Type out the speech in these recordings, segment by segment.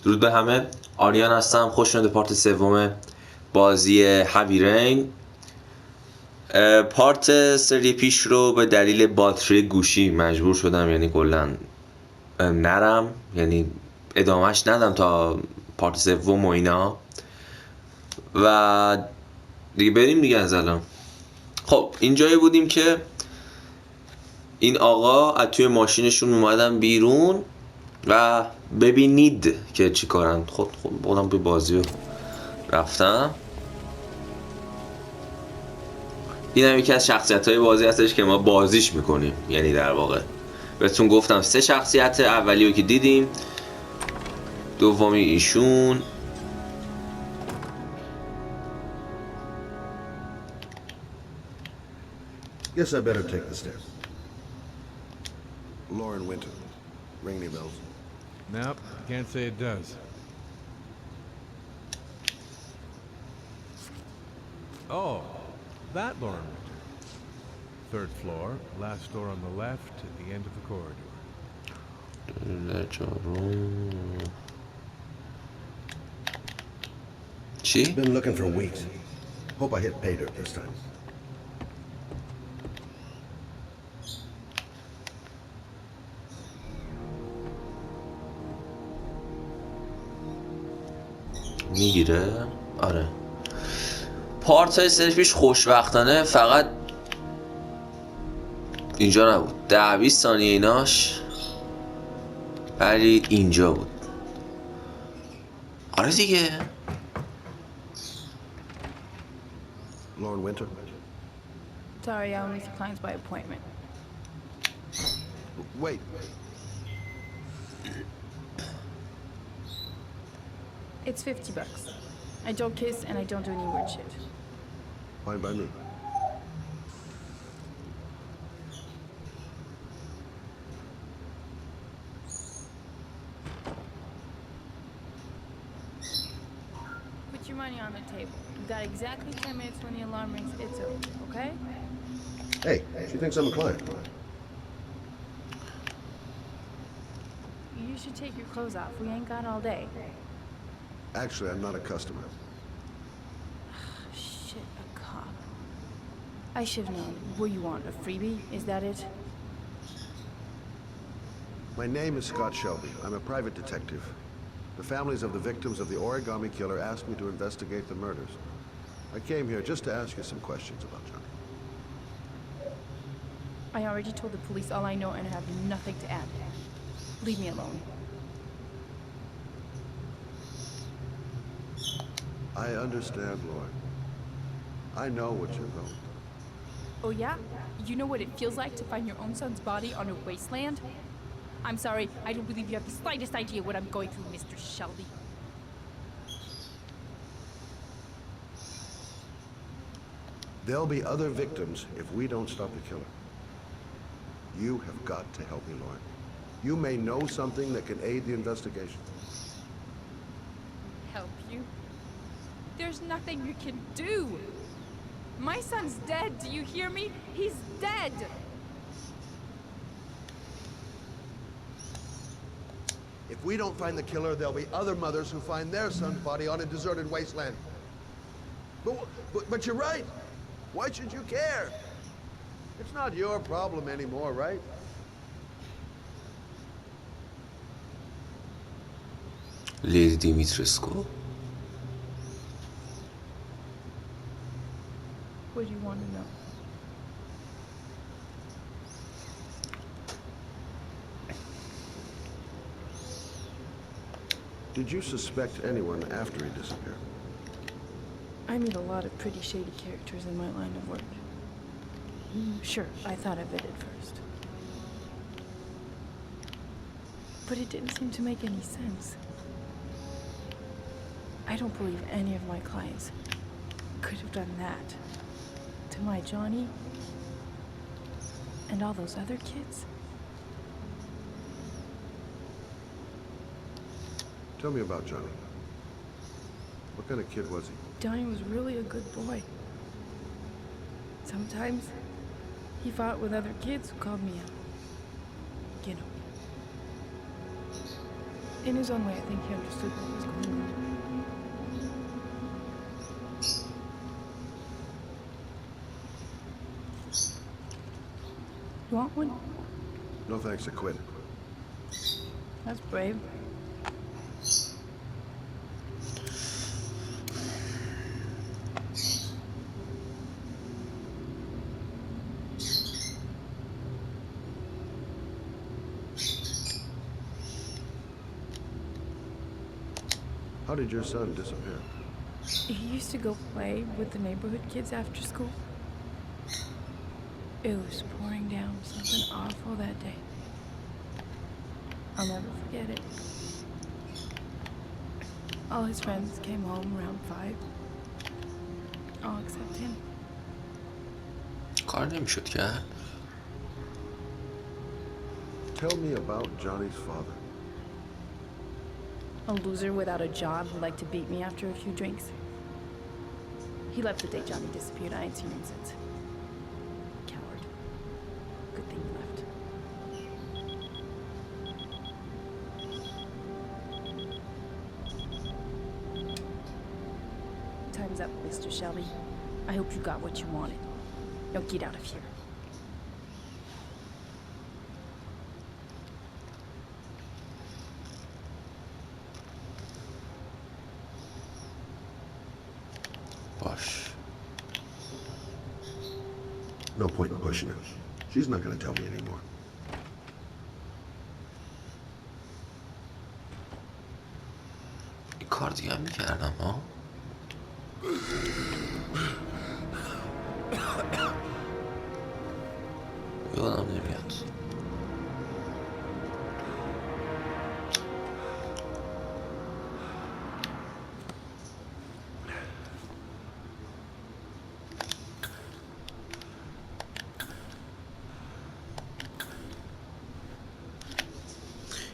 درود به همه. آریان هستم. خوش اومدید پارت سوم بازی هوی رین. پارت سری پیش رو به دلیل باتری گوشی مجبور شدم، یعنی کلا نرم، یعنی ادامهش ندم تا پارت سوم و اینا و دیگه بریم دیگه از الان. خب اینجایی بودیم که این آقا از توی ماشینشون اومدن بیرون و ببینید که چی کارن. خودم به بازی رو رفتم. این هم یکی از شخصیت های بازی هستش که ما بازیش میکنیم، یعنی در واقع بهتون گفتم 3 شخصیت اولی رو که دیدیم، دومی ایشون، Guess I better take the stairs. Lauren Winter. Ring any bells? Nope, can't say it does. Oh, that Lauren Winter. 3rd floor, last door on the left at the end of the corridor. چی؟ Been looking for weeks. Hope I hit pay dirt this time. میگیره؟ آره. پارت های سری پیش خوشبختانه فقط اینجا نبود، 10-20 ثانیه ایناش، ولی اینجا بود. آره دیگه. Lauren Winter? Sorry, I only see clients by appointment. Wait. It's $50. I don't kiss and I don't do any weird shit. Fine by me. Put your money on the table. You've got exactly 10 minutes when the alarm rings. It's over, okay? Hey, she thinks I'm a client. You should take your clothes off. We ain't got all day. Actually, I'm not a customer. Shit, a cop. I should've known. What you want, a freebie? Is that it? My name is Scott Shelby. I'm a private detective. The families of the victims of the origami killer asked me to investigate the murders. I came here just to ask you some questions about Johnny. I already told the police all I know and I have nothing to add. Leave me alone. I understand, Lauren. I know what you're going through. Oh yeah? You know what it feels like to find your own son's body on a wasteland? I'm sorry, I don't believe you have the slightest idea what I'm going through, Mr. Shelby. There'll be other victims if we don't stop the killer. You have got to help me, Lauren. You may know something that can aid the investigation. Help you? There's nothing you can do. My son's dead, do you hear me? He's dead! If we don't find the killer, there'll be other mothers who find their son's body on a deserted wasteland. But you're right. Why should you care? It's not your problem anymore, right? لیدی دیمیترسکو. What do you want to know? Did you suspect anyone after he disappeared? I meet a lot of pretty shady characters in my line of work. Sure, I thought of it at first. But it didn't seem to make any sense. I don't believe any of my clients could have done that to my Johnny and all those other kids. Tell me about Johnny. What kind of kid was he? Johnny was really a good boy. Sometimes he fought with other kids who called me out. You know. In his own way, I think he understood what was going on. You want one? No thanks, I quit. That's brave. How did your son disappear? He used to go play with the neighborhood kids after school. It was pouring down, something awful that day. I'll never forget it. All his friends came home around 5. All except him. کار نمیشد کرد. Tell me about Johnny's father. A loser without a job who liked to beat me after a few drinks. He left the day Johnny disappeared. I ain't seen him since. Coward. Good thing he left. Time's up, Mr. Shelby. I hope you got what you wanted. Now get out of here. باش. No point in pushing her. She's not gonna tell me anymore. این کار دیگه هم میکردم ها. یادم نمیاد.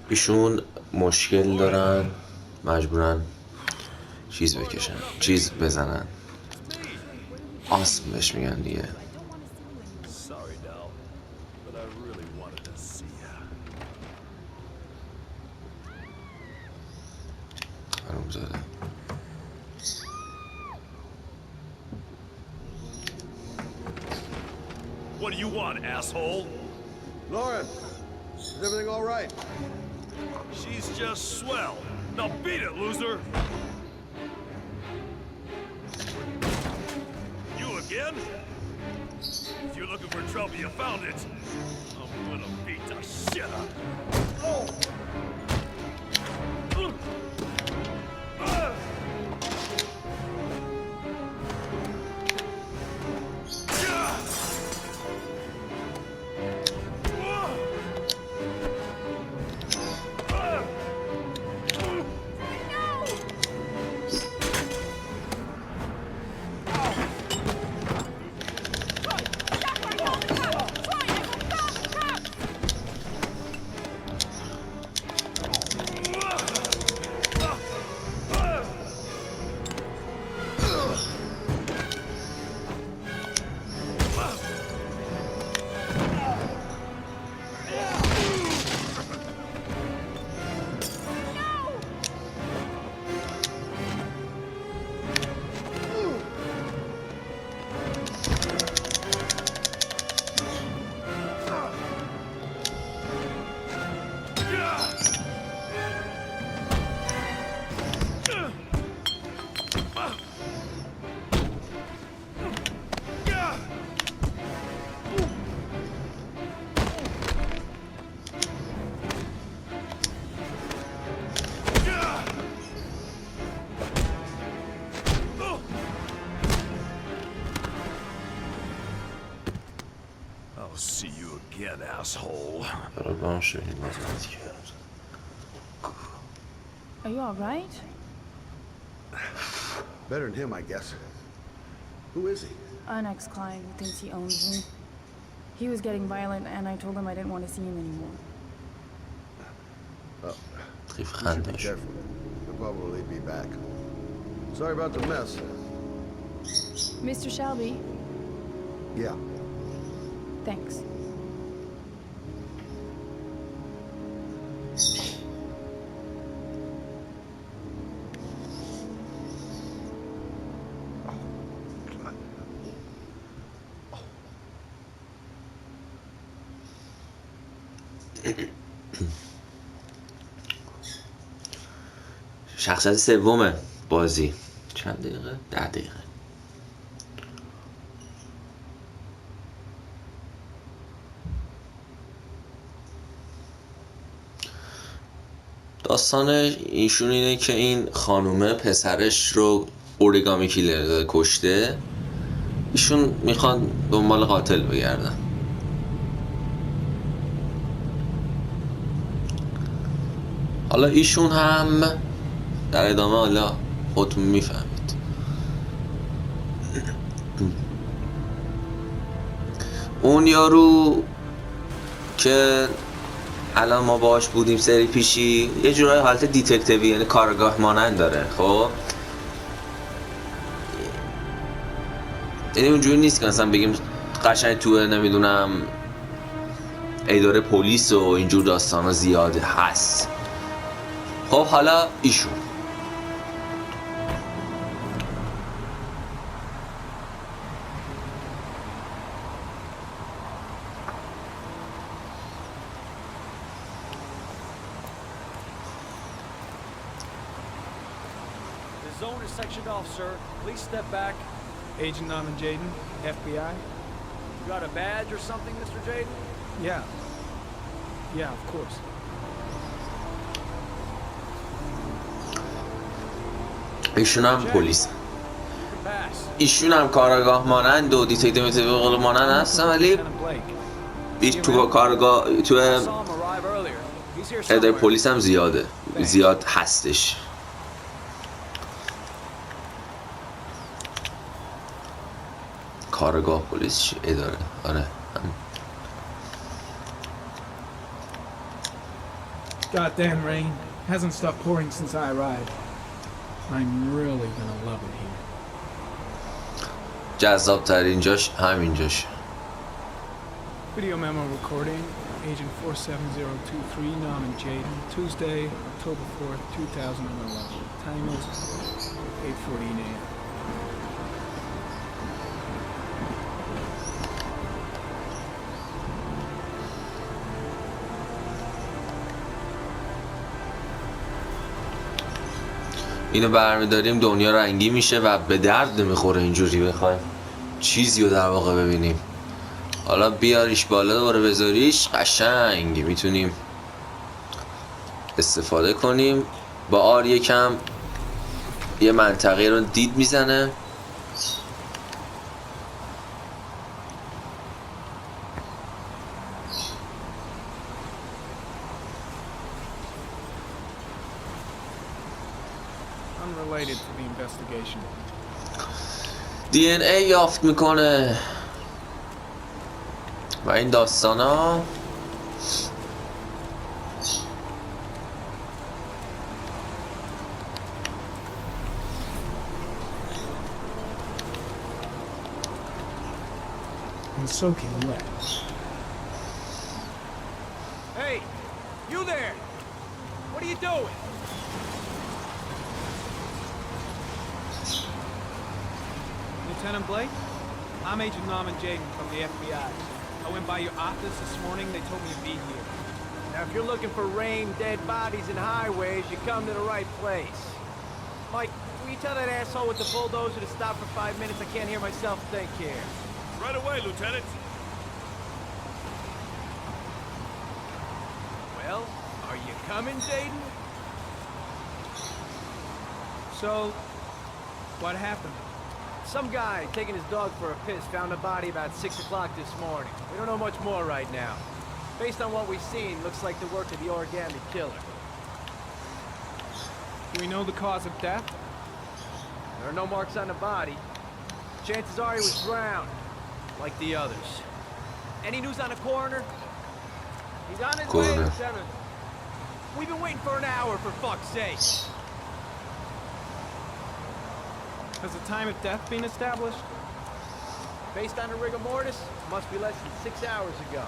ایشون مشکل دارن، مجبورن چیز بکشن، چیز بزنن. آسم بهش میگن دیگه. Sorry, Dal, but I really wanted to see ya. حروم زاده. What do you want, asshole? Lauren, is everything all right? She's just swell. Now beat it, loser! You again? If you're looking for trouble, you found it. I'm gonna beat the shit out of you. Oh! I'll see you again, asshole. Are you all right? Better than him, I guess. Who is he? An ex-client who thinks he owns me. He was getting violent, and I told him I didn't want to see him anymore. You should be careful. He'll probably be back. Sorry about the mess. Mr. Shelby, Yeah. thanks. شخصیت سوم بازی چند دقیقه؟ 10 دقیقه. داستان ایشون اینه که این خانومه پسرش رو اوریگامی کیلر کشته، ایشون میخوان دنبال قاتل بگردن. حالا ایشون هم در ادامه حالا خودتون میفهمید. اون یارو که الان ما باهاش بودیم سری پیشی یه جورای حالت دیتکتیوی، یعنی کارگاه مانند داره. خب یعنی اونجوری نیست که مثلا بگیم قشنگ توه نمیدونم اداره پلیس و اینجور داستانا زیاده هست. خب حالا ایشون The zone is sectioned off, sir. Please step back. Agent Norman Jaden, FBI? You got a badge or something, Mr. Jaden? Yeah. Yeah, of course. ایشون هم پلیس، You can pass. ایشون هم کارگاه مانند و دیتکتیو مانند هستن، ولی Lieutenant Blake. بیش تو کارگاه تو I saw him arrive earlier. He's here اداره somewhere. پلیس هم زیاد هستش. کارگاه پلیس چی؟ اداره. آره. Goddamn rain. Hasn't stopped pouring since I arrived. I'm really gonna love it here. جذاب ترین جاش همینجاش. Video memo recording. Agent 47023, Norman Jaden. Tuesday, October 4th, 2011. Time is 8:14 a.m. اینو برمیداریم دنیا رنگی میشه و به درد نمیخوره اینجوری بخوایم چیزی رو در واقع ببینیم. حالا بیاریش بالا دوباره بذاریش قشنگ میتونیم استفاده کنیم. با آر یکم یه منطقه رو دید میزنه. Unrelated to the investigation. DNA یافت میکنه و این داستانا And soaking wet. Hey, you there! What are you doing? Lieutenant Blake? I'm Agent Norman Jaden from the FBI. I went by your office this morning. They told me to be here. Now, if you're looking for rain, dead bodies, and highways, you come to the right place. Mike, will you tell that asshole with the bulldozer to stop for 5 minutes? I can't hear myself think here. Right away, Lieutenant. Well, are you coming, Jaden? So, what happened? Some guy taking his dog for a piss found a body about 6 o'clock this morning. We don't know much more right now. Based on what we've seen, looks like the work of the origami killer. Do we know the cause of death? There are no marks on the body. Chances are he was drowned, like the others. Any news on the coroner? He's on his way, Coroner. Lieutenant. We've been waiting for an hour, for fuck's sake. Has the time of death been established? Based on the rigor mortis, it must be less than 6 hours ago.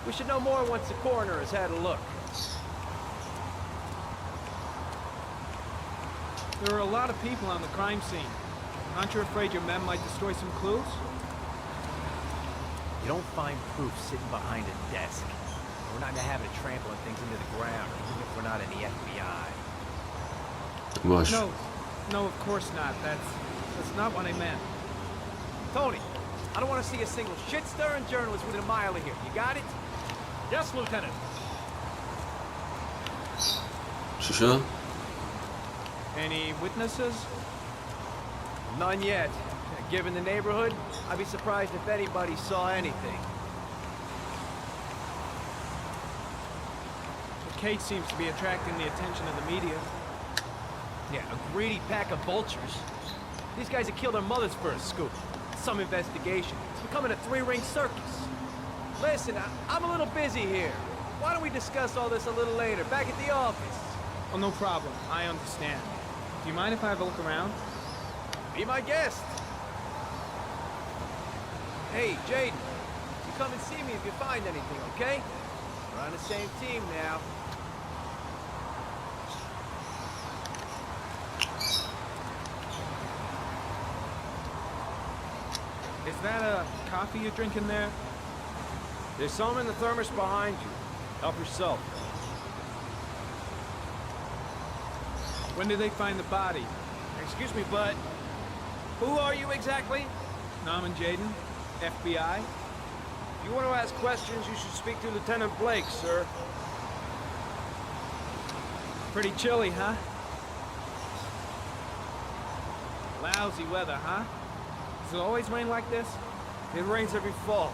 We should know more once the coroner has had a look. There are a lot of people on the crime scene. Aren't you afraid your men might destroy some clues? You don't find proof sitting behind a desk. We're not in the habit of trampling things into the ground, even if we're not in the FBI. باش. No, of course not. That's not what I meant. Tony, I don't want to see a single shit-stirring journalist within a mile of here. You got it? Yes, Lieutenant. چی شد؟ Any witnesses? None yet. Given the neighborhood, I'd be surprised if anybody saw anything. The case seems to be attracting the attention of the media. Yeah, a greedy pack of vultures. These guys have killed their mothers for a scoop. Some investigation. It's becoming a three-ring circus. Listen, I'm a little busy here. Why don't we discuss all this a little later, back at the office? Oh, no problem. I understand. Do you mind if I have a look around? Be my guest. Hey, Jaden, you come and see me if you find anything, okay? We're on the same team now. Is that a coffee you're drinking there? There's some in the thermos behind you. Help yourself. When did they find the body? Excuse me, bud. Who are you exactly? Norman Jaden, FBI. If you want to ask questions, you should speak to Lieutenant Blake, sir. Pretty chilly, huh? Lousy weather, huh? Does it always rain like this? It rains every fall.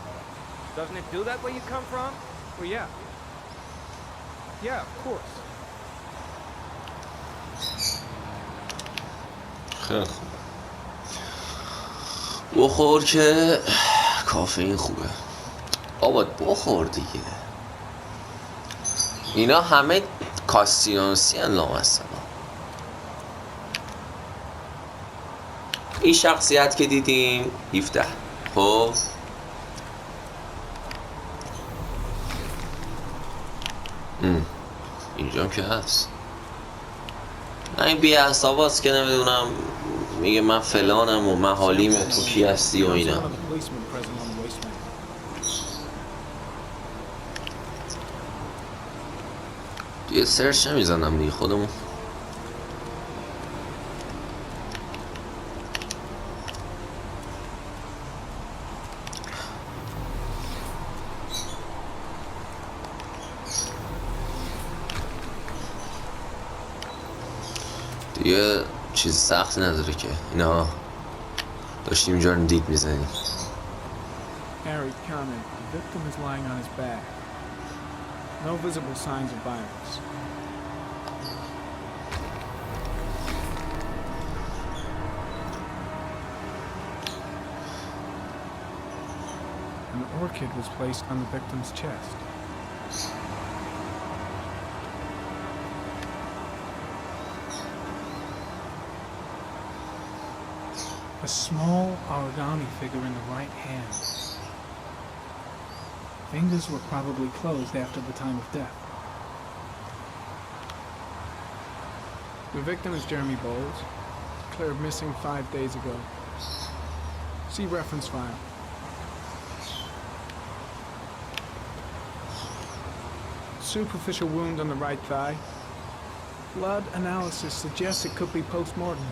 Doesn't it do that where you come from? Well, yeah. Yeah, of course. خیلی خوب. بخور که کافئین خوبه. بابا بخور دیگه. اینا همه کاستیانوسی ان لامصب. این شخصیت که دیدیم 17. خب اینجا هم که هست. نه این بی‌عصاباست که نمیدونم میگه من فلانم و من حالیم تو کی هستی و اینا. دیگه سرچ نمیزنم دیگه خودمون. دیگه چیز سختی نداره که اینا داشتیم اینجا رو دید میزنیم. Harry, comment. The victim is lying on his back. No visible signs of violence. An orchid was placed on the victim's chest. A small origami figure in the right hand. Fingers were probably closed after the time of death. The victim is Jeremy Bowles, declared missing 5 days ago. See reference file. Superficial wound on the right thigh. Blood analysis suggests it could be post-mortem.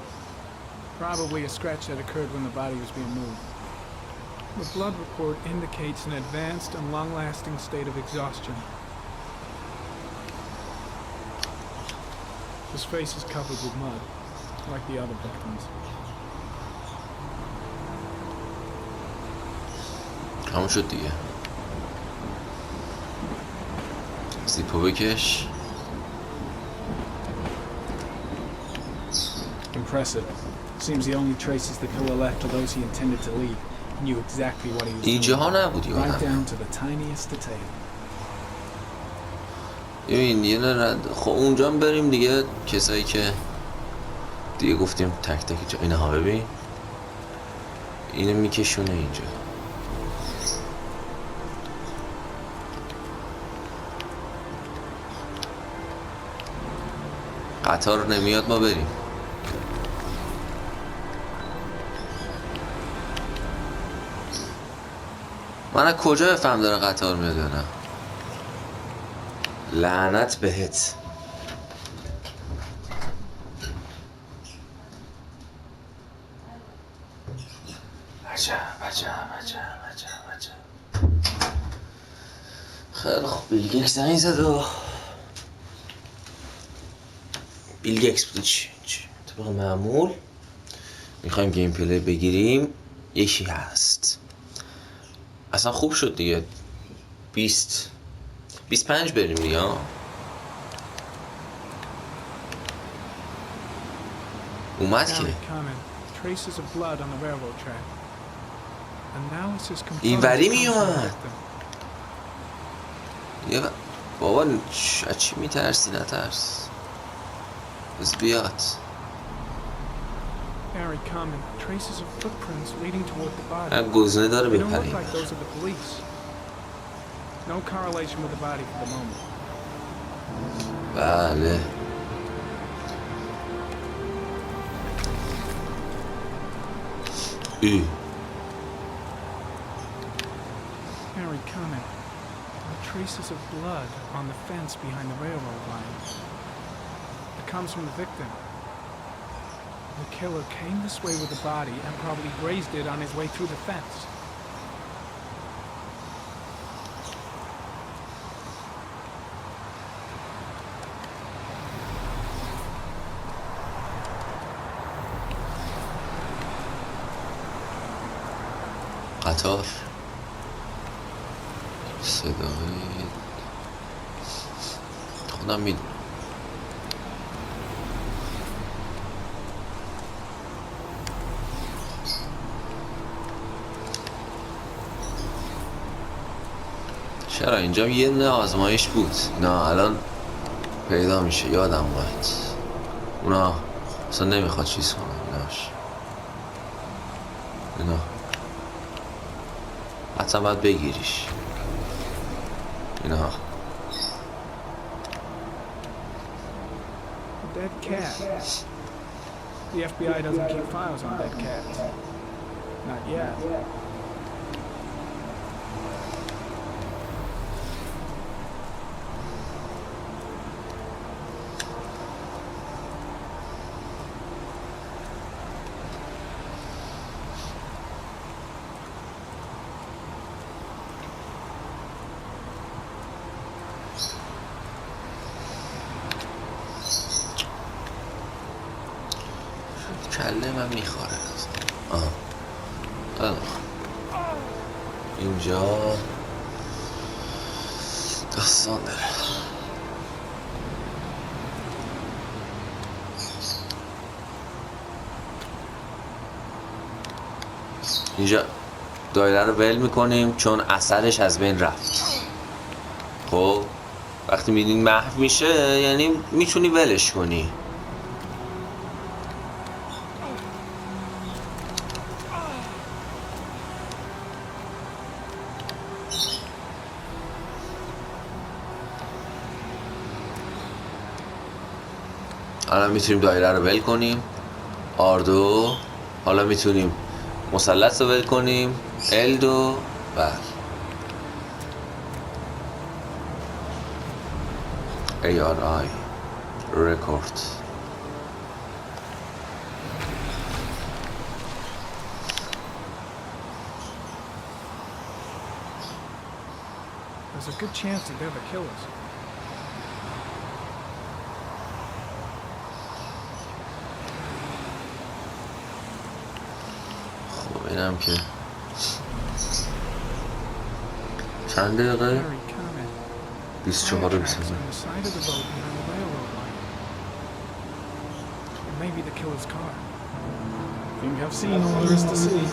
Probably a scratch that occurred when the body was being moved. The blood report indicates an advanced and long-lasting state of exhaustion. His face is covered with mud, like the other victims. تمام شد دیگه. زیپو بکش. Impressive. Seems the only traces the killer left are those he intended to leave. He knew exactly what he was اینجاها doing. نبودی Right down to the tiniest detail. ببین یه رد خب اونجا بریم دیگه. کسایی که دیگه گفتیم تک تک جا اینها ببین اینو میکشونه اینجا. قطار نمیاد ما بریم. من از کجا بفهم داره قطار میاد یا نه؟ لعنت بهت. عجب عجب عجب عجب عجب. خیلی خوب، بیل گیتس زنگ زد و بیل گیتس بود. چی طبق معمول میخوایم گیم پلی بگیریم. یکی هست اصلا خوب شد دیگه. 25 بریم دیگه. اومد که این وری می اومد. بابا از چی میترسی؟ نترس، بس بیاد. گزنه داره بپریم. بله Harry, comment. There are traces of blood on the fence behind the railroad line. It comes from the victim. The killer came this way with the body and probably grazed it on his way through the fence. قطار صدای خودم میدونم. چرا اینجا یه دونه آزمایش بود؟ نه الان پیدا میشه، یادم باید. اونا اصلا نمیخواد چیز کنم. ناش اینا حتما باید بگیریش. اینا Dead cat. The FBI doesn't keep files on dead cats. Not yet. کله من میخوره. اینجا داستان داره. اینجا دایره رو ول میکنیم چون اثرش از بین رفت. خب وقتی میدین محو میشه یعنی میتونی ولش کنی. حالا میتونیم دایره رو ول کنیم، R2. حالا میتونیم مثلث رو ول کنیم، L2. بله ARI رکورد. There's a good chance that they're the killers. اینم که چند دقیقه؟ 24 و 29. Maybe the killer's car. Think I've seen all there is to see.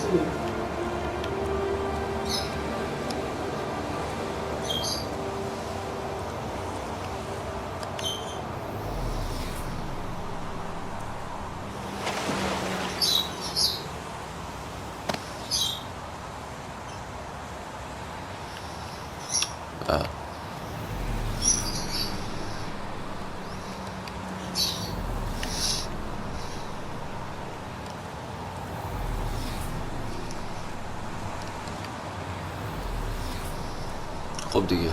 خب دیگه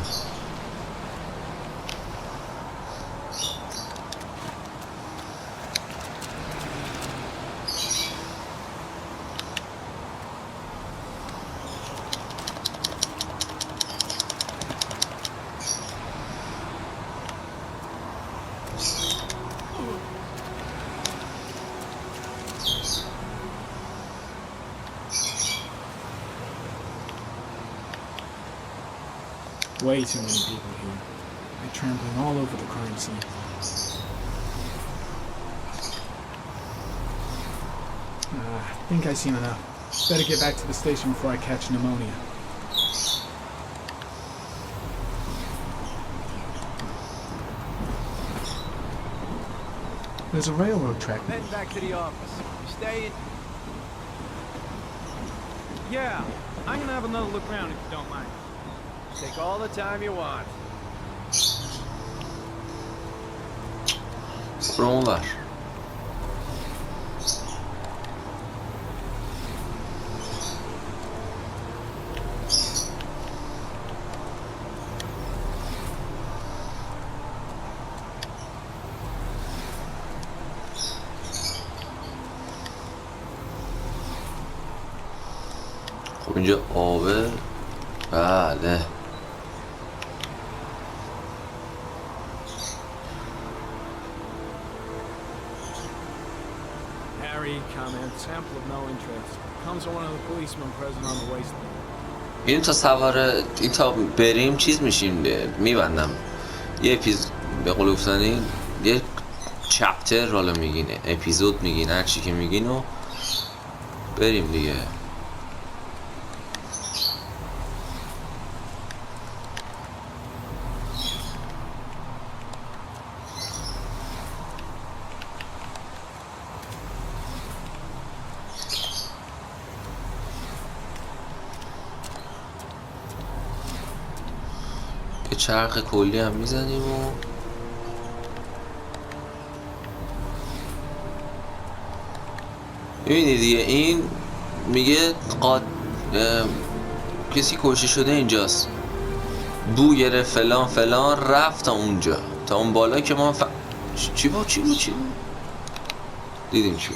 Way too many people here. They're trampling all over the crime scene. I think I've seen enough. Better get back to the station before I catch pneumonia. There's a railroad track. Heading back to the office. You staying? Yeah, I'm gonna have another look around if you don't mind. Take all the time you want. برو اونور. خب اینجا آبه. بله. Harry, comment, sample of no interest. Comes from one of the policemen present on the wasteland. این تا سوار این تا بریم چیز میشیم میبندم یه به قول افتانی یه چپتر حالا میگین اپیزود میگین هر چی که میگین و بریم دیگه. چرخ کلی هم میزنیم و ببینید دیگه این میگه کسی کشته شده اینجاست، بو گرفت فلان فلان، رفت تا اونجا تا اون بالا که ما چی بود دیدیم چی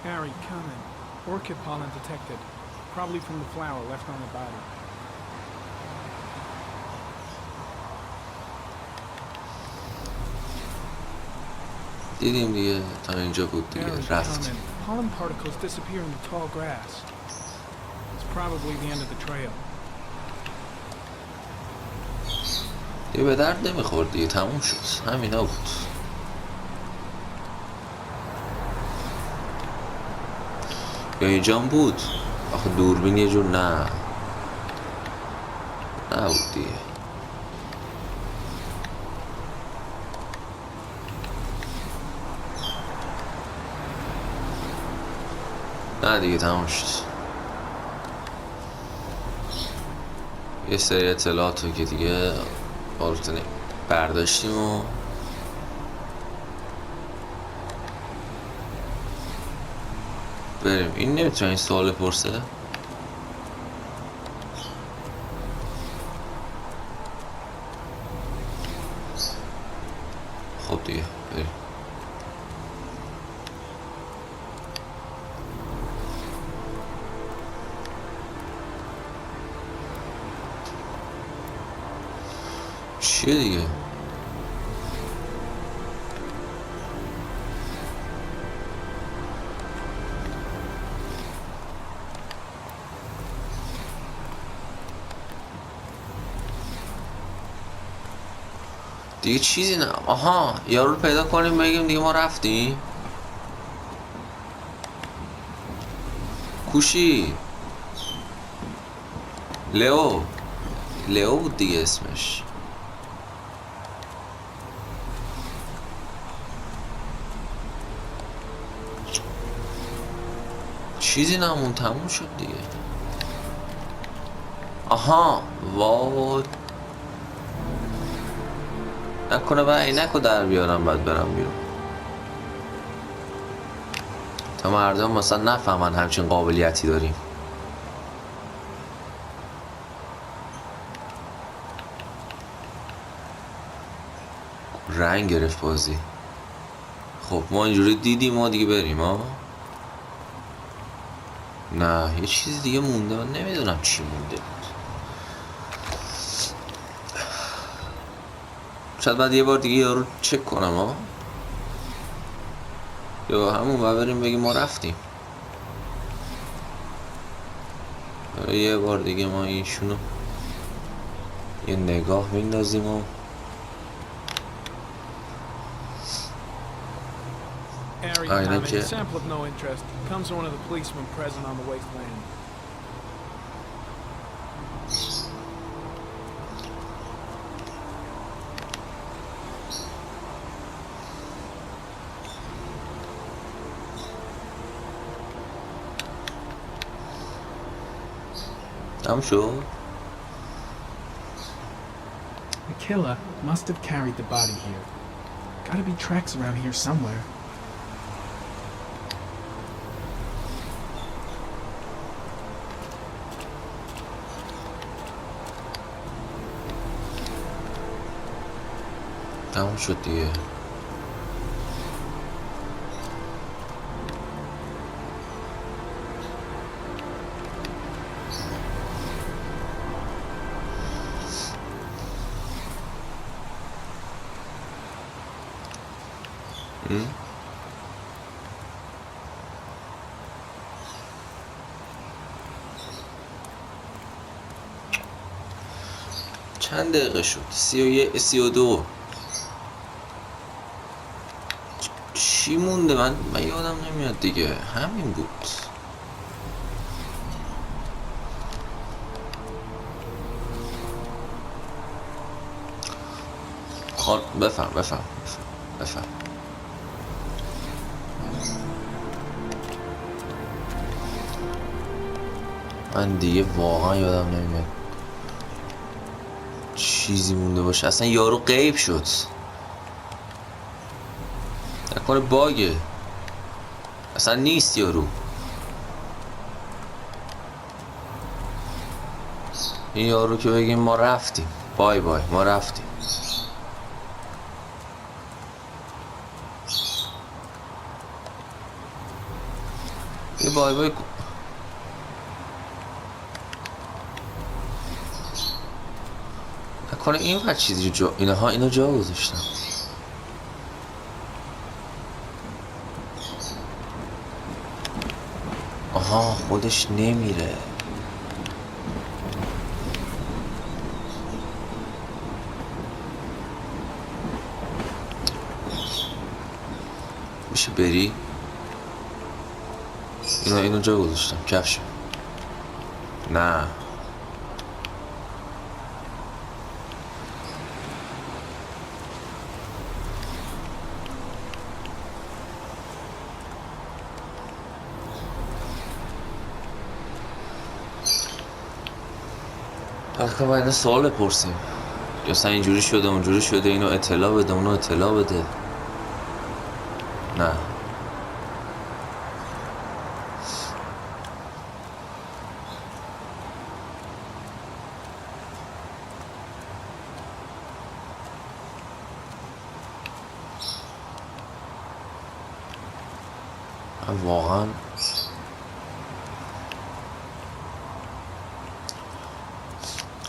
Harry, comment. Orchid pollen detected. Probably from the flower left on the body. دیدیم دیگه تا اینجا بود دیگه رفت. Pollen particles disappear in the tall grass. It's probably the end of the trail. دیگه به درد نمیخورد دیگه تموم شد همینا بود. یا اینجا بود آخه دوربین یه جور نه بود دیگه. نه دیگه تمام شد. یه سری اطلاعات رو که دیگه بارتونه برداشتیم و بریم. این نمیتونه این سوال پرسه. خب دیگه بریم. چیه دیگه؟ دیگه چیزی نه. آها یارو رو پیدا کنیم بگیم دیگه ما رفتیم. کوشی لئو بود دیگه اسمش. چیزی نمون تموم شد دیگه. آها وای نکنه با عینکو در بیارم بعد برم بیرون تا مردم مثلا نفهمن همچین قابلیتی داریم. رنگ گرفت بازی. خب ما اینجوری دیدیم ما دیگه بریم ها. نه یه چیز دیگه مونده من نمیدونم چی مونده بود. شاید بعد یه بار دیگه یارو چک کنم ها یا همون بریم بگیم ما رفتیم. یه بار دیگه ما ایشونو یه نگاه میندازیم و Area I comment. think Sample of no interest. Comes from one of the policemen present on the wasteland. تموم شد. The killer must have carried the body here. Gotta be tracks around here somewhere. تموم شد دیگه. چند دقیقه شد؟ 32. چی مونده؟ من یادم نمیاد دیگه. همین بود. بفهم. من دیگه واقعا یادم نمیاد چیزی مونده باشه. اصلا یارو غیب شد. نکنه باگه. اصلا نیست یارو. این یارو که بگیم ما رفتیم، بای ما رفتیم. یه بای نکنه این وقت چیزی جا اینو جا گذاشتم. آها خودش نمیره. میشه بری؟ اینو جا گذاشتم. کفشم. نه آخه باید سوال بپرسیم یا اصلا اینجوری شده اونجوری شده، اینو اطلاع بده اونو اطلاع بده. نه واقعا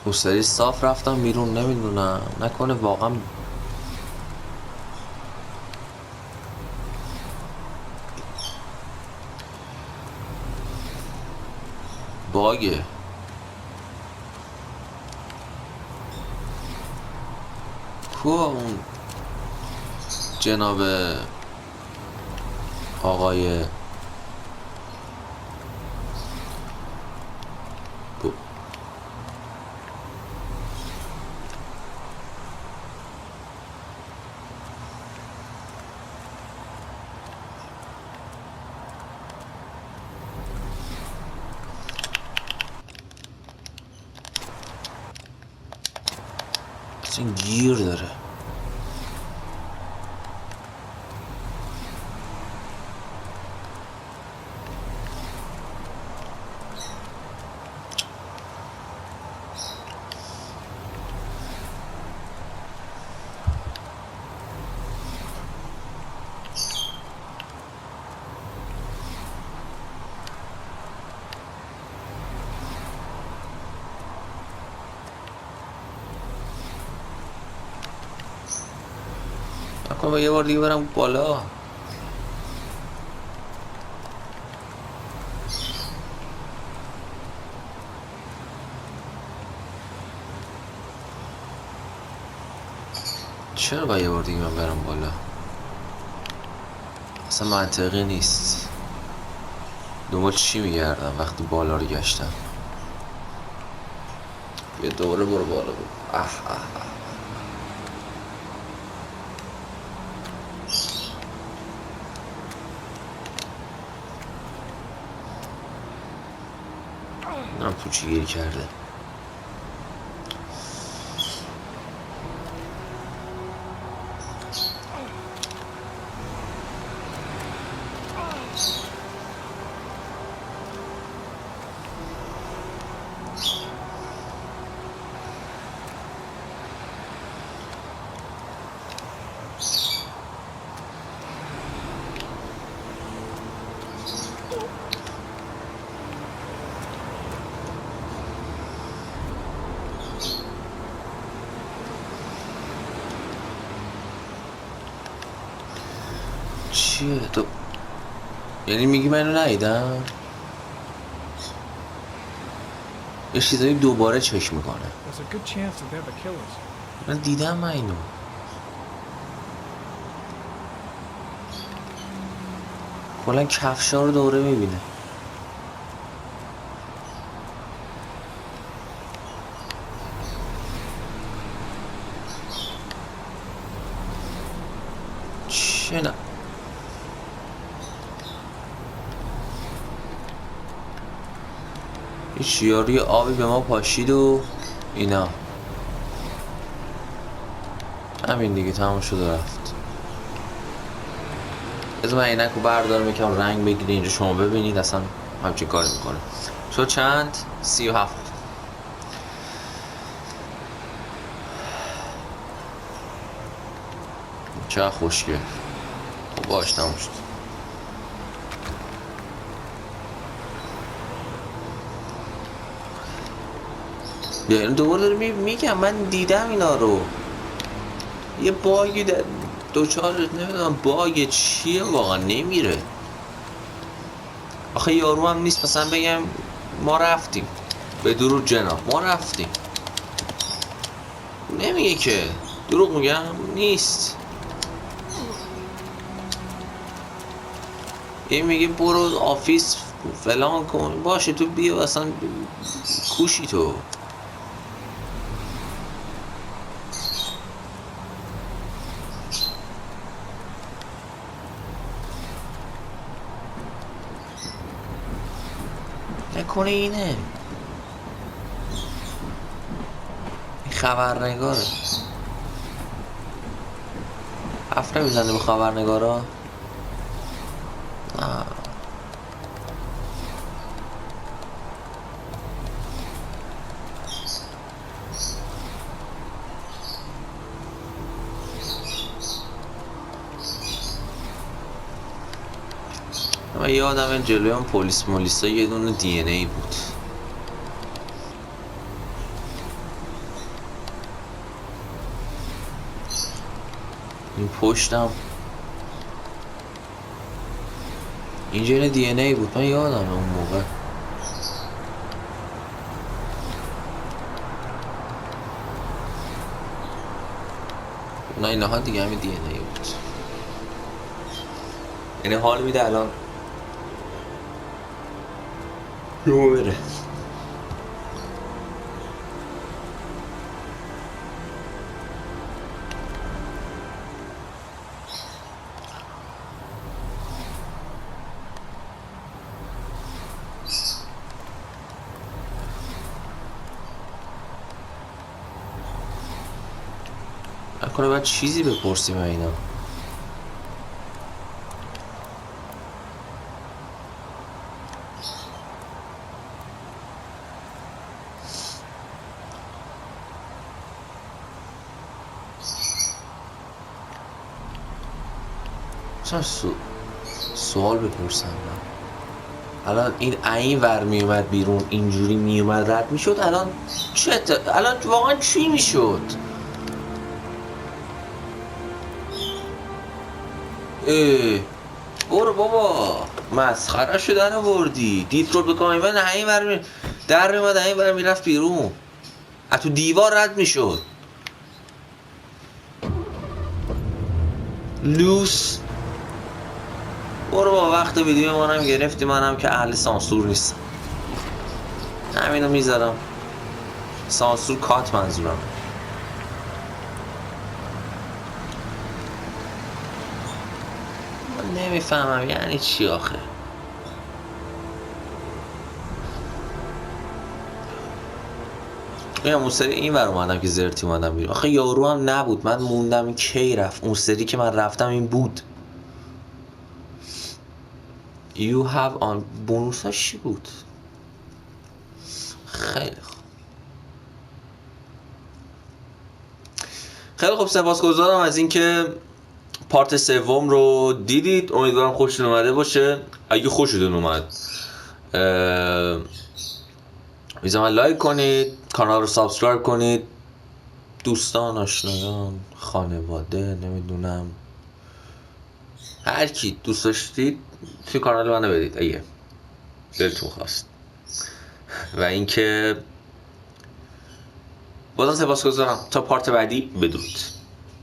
مستری صاف رفتم بیرون. نمیدونم نکنه واقعا باگه. کو اون جناب آقای این گیر داره. نکنه یه بار دیگه برم بالا. چرا باید یه بار دیگه من برم بالا؟ اصلا منطقی نیست. دنبال چی میگردم وقتی بالا رو گشتم؟ یه دوباره برو بالا برو. اه اه اه. نم تو چی گیر کرده؟ چیه تو؟ یعنی میگی من اینو ندیدم؟ یه چیزایی دوباره چک میکنه. There's a good chance that they're the killers. من دیدم من اینو. کلا کفشا رو دوباره میبینه. چه نه؟ هیچ یاری آبی به ما پاشید و اینا. همین دیگه تمام شد و رفت. از من اینکو بردارم یکم رنگ بگیره اینجا شما ببینید اصلا همچین کاری میکنه. شد چند؟ 37. چه خوشگل. خب باش تمام شد. یعنی دوباره داره میگم من دیدم اینا رو. یه باگی در دوچار نمیدونم باگ چیه واقعا نمیره. آخه یارو هم نیست مثلا بگم ما رفتیم به درود جناب ما رفتیم. نمیگه که دروغ میگم نیست. این میگه برو آفیس فلان کن باشه تو بیا اصلا کوشی تو. نکنه اینه این خبرنگاره. حرف نمیزنه به خبرنگارا. من یادم این جلوی هم پلیس مولیسا یه دونه دی ان ای بود. این پشتم اینجا یه دی ان ای بود. من یادم اون موقع نه اینها دیگه همین دی ان ای بود. یعنی حال میده الان رو بره. نکنه باید چیزی بپرسیم اینا. سوال بپرسم من. الان این ور میومد بیرون اینجوری میومد رد میشد الان الان واقعا چی میشد؟ برو بابا مسخره شدن آوردی. دیترویت بکنم من این ور در میومد این ور میرفت بیرون از تو دیوار رد میشد. لوس. برو با وقت ویدیو منم گرفتی، منم که اهل سانسور نیستم. همینو میذارم. سانسور کات منظورم. من نمیفهمم یعنی چی آخه. اون سری این ور اومدم که زرتی اومدم بیرون. آخه یارو هم نبود، من موندم این کی رفت. اون سری که من رفتم این بود. You have on بونوس ها چی بود؟ خیلی خوب سپاسگزارم از اینکه پارت سوم رو دیدید. امیدوارم خوشتون اومده باشه. اگه خوشتون اومد میذارم لایک کنید، کانال رو سابسکرایب کنید، دوستان، آشنایان، خانواده، نمیدونم هر کی دوست داشتید توی کانال منو بدید اگه دلتون خواست. و اینکه بازم سپاسگزارم. تا پارت بعدی بدرود.